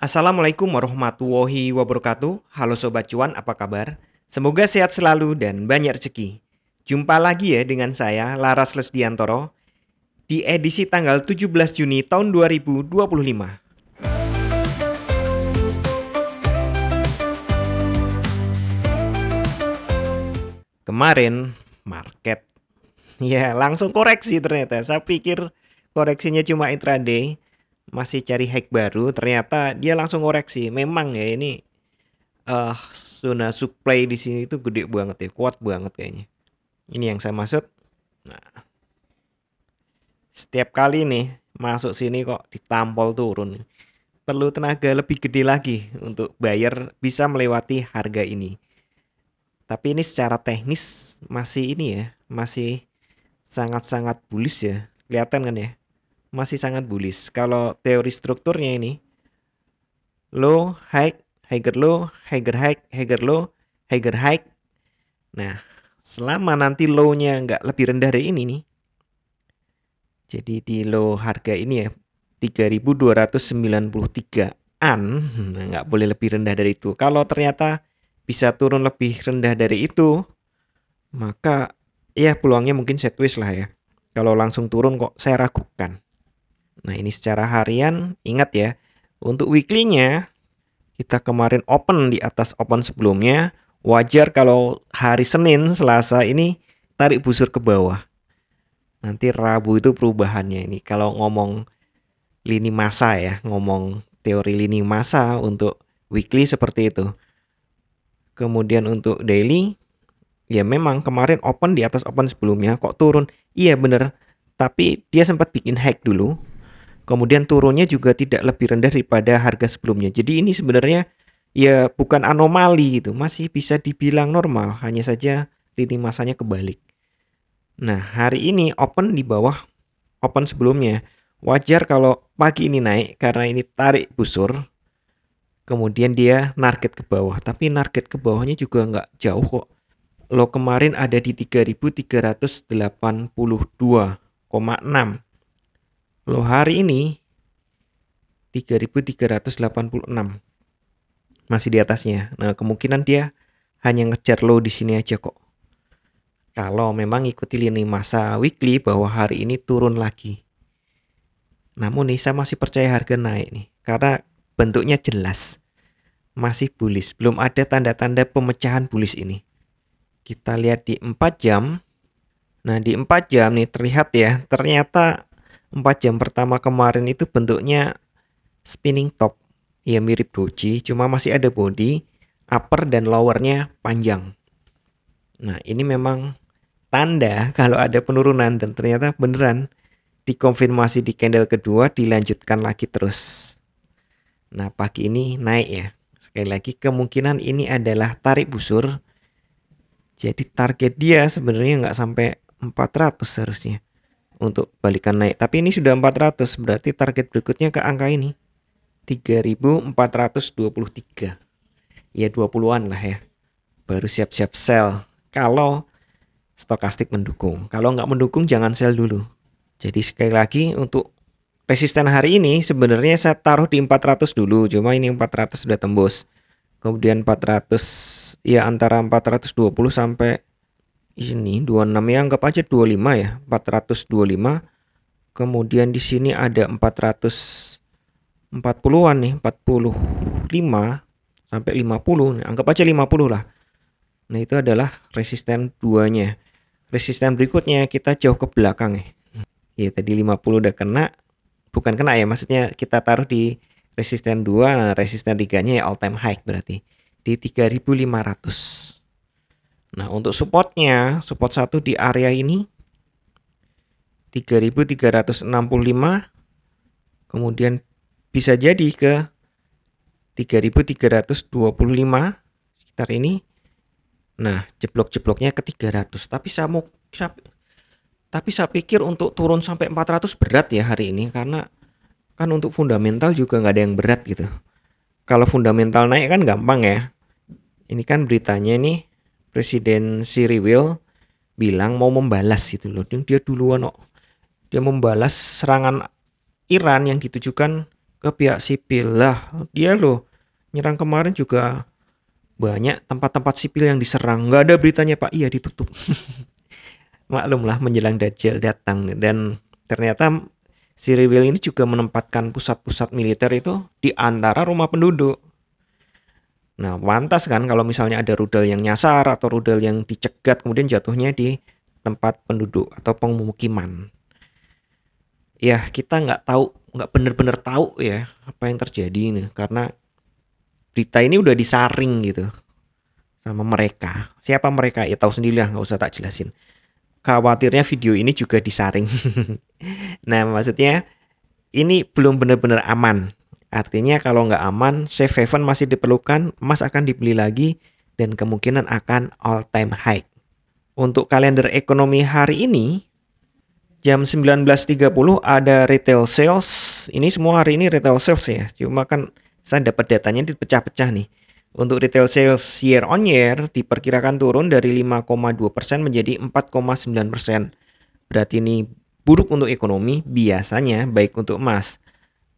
Assalamualaikum warahmatullahi wabarakatuh. Halo Sobat Cuan, apa kabar? Semoga sehat selalu dan banyak rezeki. Jumpa lagi ya dengan saya, Laras Lesdiantoro, di edisi tanggal 17 Juni tahun 2025. Kemarin, market ya langsung koreksi ternyata. Saya pikir koreksinya cuma intraday, masih cari hack baru, ternyata dia langsung koreksi. Memang ya ini zona supply di sini itu gede banget ya, kuat banget kayaknya. Ini yang saya maksud. Nah, setiap kali nih masuk sini kok ditampol turun. Perlu tenaga lebih gede lagi untuk buyer bisa melewati harga ini. Tapi ini secara teknis masih ini ya, masih sangat-sangat bullish ya. Kelihatan kan ya? Masih sangat bullish. Kalau teori strukturnya ini low, high, higher low, higher high, higher low, higher high. Nah, selama nanti low-nya nggak lebih rendah dari ini nih, jadi di low harga ini ya 3.293-an, nah, nggak boleh lebih rendah dari itu. Kalau ternyata bisa turun lebih rendah dari itu, maka ya peluangnya mungkin sideways lah ya. Kalau langsung turun kok saya ragukan. Nah ini secara harian, ingat ya, untuk weekly-nya kita kemarin open di atas open sebelumnya. Wajar kalau hari Senin, Selasa ini tarik busur ke bawah. Nanti Rabu itu perubahannya ini. Kalau ngomong lini masa ya, ngomong teori lini masa untuk weekly seperti itu. Kemudian untuk daily, ya memang kemarin open di atas open sebelumnya kok turun. Iya bener, tapi dia sempat bikin hack dulu. Kemudian turunnya juga tidak lebih rendah daripada harga sebelumnya. Jadi ini sebenarnya ya bukan anomali gitu, masih bisa dibilang normal, hanya saja lini masanya kebalik. Nah, hari ini open di bawah open sebelumnya. Wajar kalau pagi ini naik karena ini tarik busur. Kemudian dia target ke bawah, tapi target ke bawahnya juga nggak jauh kok. Lo kemarin ada di 3.382,6. Lo hari ini 3.386. Masih di atasnya. Nah, kemungkinan dia hanya ngejar low di sini aja kok. Kalau memang ikuti lini masa weekly bahwa hari ini turun lagi. Namun nih saya masih percaya harga naik nih karena bentuknya jelas. Masih bullish, belum ada tanda-tanda pemecahan bullish ini. Kita lihat di 4 jam. Nah, di 4 jam nih terlihat ya, ternyata 4 jam pertama kemarin itu bentuknya spinning top. Ya mirip doji, cuma masih ada body, upper dan lowernya panjang. Nah ini memang tanda kalau ada penurunan dan ternyata beneran dikonfirmasi di candle kedua dilanjutkan lagi terus. Nah pagi ini naik ya. Sekali lagi kemungkinan ini adalah tarik busur. Jadi target dia sebenarnya nggak sampai 400 seharusnya untuk balikan naik. Tapi ini sudah 400, berarti target berikutnya ke angka ini 3.423. Ya 20-an lah ya. Baru siap-siap sell kalau stokastik mendukung. Kalau nggak mendukung jangan sell dulu. Jadi sekali lagi untuk resisten hari ini sebenarnya saya taruh di 400 dulu. Cuma ini 400 sudah tembus. Kemudian 400 ya antara 420 sampai ini 26 ya, anggap aja 25 ya. 425. Kemudian di sini ada 440-an nih, 45 sampai 50, anggap aja 50 lah. Nah itu adalah resisten 2-nya. Resisten berikutnya kita jauh ke belakang ya. Ya tadi 50 udah kena, bukan kena ya, maksudnya kita taruh di resisten 2, nah resisten 3-nya ya all time high berarti di 3.500. Nah untuk supportnya, support 1 di area ini 3.365, kemudian bisa jadi ke 3.325 sekitar ini. Nah jeblok-jebloknya ke 300. Tapi saya pikir untuk turun sampai 400 berat ya hari ini, karena kan untuk fundamental juga nggak ada yang berat gitu. Kalau fundamental naik kan gampang ya. Ini kan beritanya nih Presiden Cyril bilang mau membalas gitu loh. Dia duluan kok. Dia membalas serangan Iran yang ditujukan ke pihak sipil. Lah, dia loh nyerang kemarin juga banyak tempat-tempat sipil yang diserang. Nggak ada beritanya, Pak. Iya, ditutup. Maklumlah menjelang Dajjal datang, dan ternyata si Rewel ini juga menempatkan pusat-pusat militer itu di antara rumah penduduk. Nah, pantas kan kalau misalnya ada rudal yang nyasar atau rudal yang dicegat kemudian jatuhnya di tempat penduduk atau pemukiman. Ya, kita nggak tahu, nggak benar-benar tahu ya apa yang terjadi ini, karena berita ini udah disaring gitu sama mereka. Siapa mereka? Ya tahu sendiri lah, nggak usah tak jelasin. Khawatirnya video ini juga disaring. Nah, maksudnya ini belum benar-benar aman. Artinya kalau nggak aman, safe haven masih diperlukan, emas akan dibeli lagi, dan kemungkinan akan all time high. Untuk kalender ekonomi hari ini, jam 19.30 ada retail sales. Ini semua hari ini retail sales ya. Cuma kan saya dapat datanya dipecah-pecah nih. Untuk retail sales year on year diperkirakan turun dari 5,2% menjadi 4,9%. Berarti ini buruk untuk ekonomi, biasanya baik untuk emas.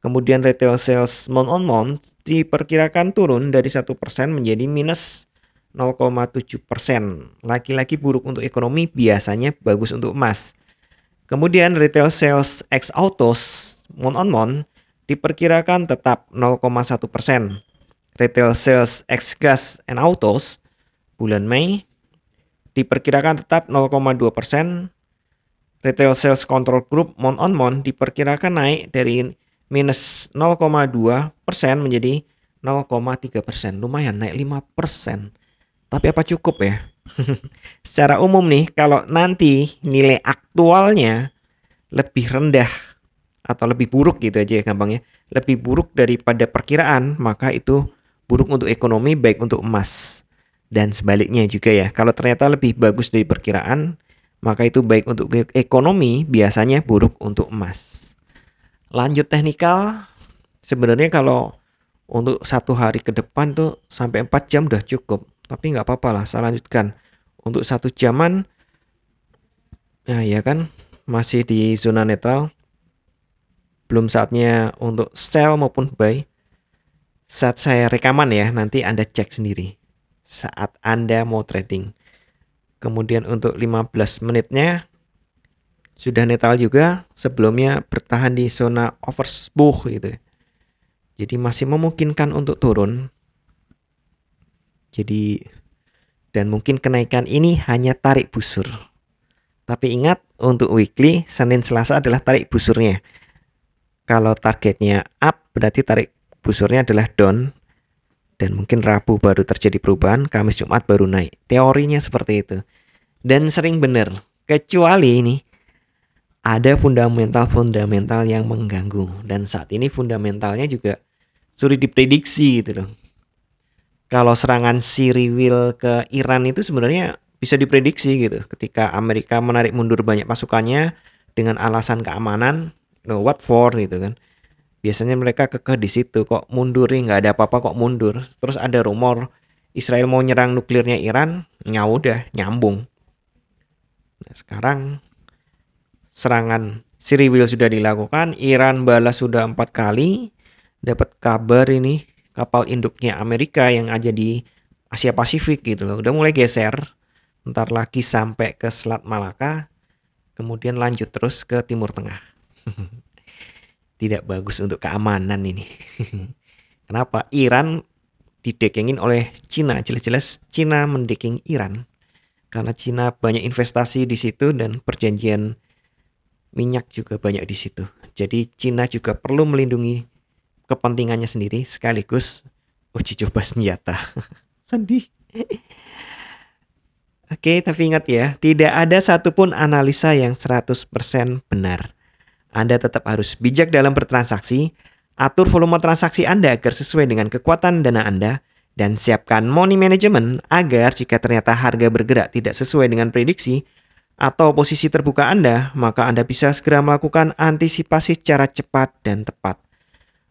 Kemudian retail sales month on month diperkirakan turun dari 1% menjadi minus 0,7%. Lagi-lagi buruk untuk ekonomi, biasanya bagus untuk emas. Kemudian retail sales ex autos month on month diperkirakan tetap 0,1%. Retail sales ex gas and autos bulan Mei diperkirakan tetap 0,2%. Retail sales control group month on month diperkirakan naik dari minus 0,2% menjadi 0,3%. Lumayan naik 5%. Tapi apa cukup ya? Secara umum nih, kalau nanti nilai aktualnya lebih rendah atau lebih buruk gitu aja ya gampangnya, lebih buruk daripada perkiraan, maka itu buruk untuk ekonomi, baik untuk emas. Dan sebaliknya juga ya, kalau ternyata lebih bagus dari perkiraan, maka itu baik untuk ekonomi, biasanya buruk untuk emas. Lanjut teknikal, sebenarnya kalau untuk 1 hari ke depan tuh sampai 4 jam udah cukup. Tapi nggak apa-apa lah, saya lanjutkan. Untuk 1 jaman, nah ya kan, masih di zona netral. Belum saatnya untuk sell maupun buy. Saat saya rekaman ya, nanti Anda cek sendiri saat Anda mau trading. Kemudian untuk 15 menitnya sudah netral juga, sebelumnya bertahan di zona overbought gitu. Jadi masih memungkinkan untuk turun. Jadi dan mungkin kenaikan ini hanya tarik busur. Tapi ingat, untuk weekly Senin Selasa adalah tarik busurnya. Kalau targetnya up berarti tarik busurnya adalah down, dan mungkin Rabu baru terjadi perubahan, Kamis Jumat baru naik. Teorinya seperti itu. Dan sering benar, kecuali ini ada fundamental yang mengganggu, dan saat ini fundamentalnya juga sulit diprediksi gitu loh. Kalau serangan Syriwil ke Iran itu sebenarnya bisa diprediksi gitu. Ketika Amerika menarik mundur banyak pasukannya dengan alasan keamanan, no what for gitu kan. Biasanya mereka kekeh di situ, kok mundur nih, nggak ada apa-apa kok mundur. Terus ada rumor Israel mau nyerang nuklirnya Iran, ya udah nyambung. Nah, sekarang serangan Syriwil sudah dilakukan, Iran balas sudah 4 kali. Dapat kabar ini kapal induknya Amerika yang ada di Asia Pasifik gitu loh, udah mulai geser. Ntar lagi sampai ke Selat Malaka, kemudian lanjut terus ke Timur Tengah. Tidak bagus untuk keamanan ini. Kenapa? Iran didekengin oleh Cina, jelas-jelas Cina mendekeng Iran. Karena Cina banyak investasi di situ dan perjanjian minyak juga banyak di situ. Jadi Cina juga perlu melindungi kepentingannya sendiri sekaligus uji coba senjata. Sedih. Oke, tapi ingat ya, tidak ada satupun analisa yang 100% benar. Anda tetap harus bijak dalam bertransaksi, atur volume transaksi Anda agar sesuai dengan kekuatan dana Anda, dan siapkan money management agar jika ternyata harga bergerak tidak sesuai dengan prediksi atau posisi terbuka Anda, maka Anda bisa segera melakukan antisipasi secara cepat dan tepat.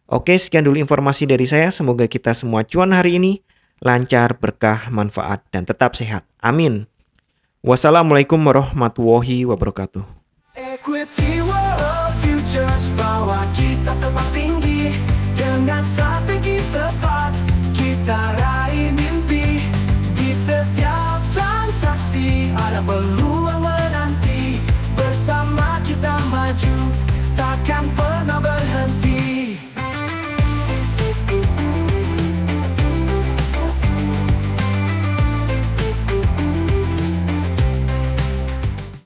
Oke, sekian dulu informasi dari saya. Semoga kita semua cuan hari ini lancar, berkah, manfaat, dan tetap sehat. Amin. Wassalamualaikum warahmatullahi wabarakatuh. Equity World Futures, bawa kita terbang tinggi. dulu